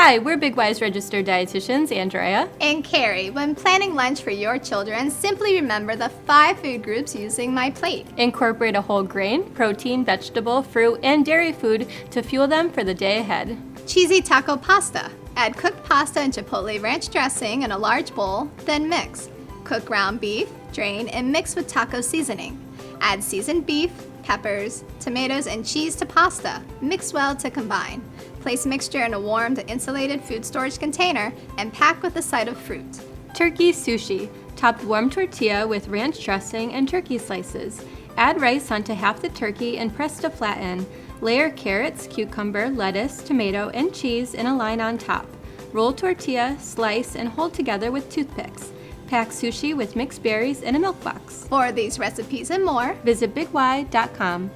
Hi, we're Big Wise registered dietitians, Andrea and Carrie. When planning lunch for your children, simply remember the 5 food groups using my plate. Incorporate a whole grain, protein, vegetable, fruit, and dairy food to fuel them for the day ahead. Cheesy taco pasta. Add cooked pasta and chipotle ranch dressing in a large bowl, then mix. Cook ground beef, drain, and mix with taco seasoning. Add seasoned beef, peppers, tomatoes, and cheese to pasta. Mix well to combine. Place mixture in a warmed, insulated food storage container and pack with a side of fruit. Turkey sushi. Top warm tortilla with ranch dressing and turkey slices. Add rice onto half the turkey and press to flatten. Layer carrots, cucumber, lettuce, tomato, and cheese in a line on top. Roll tortilla, slice, and hold together with toothpicks. Pack sushi with mixed berries in a milk box. For these recipes and more, visit bigY.com.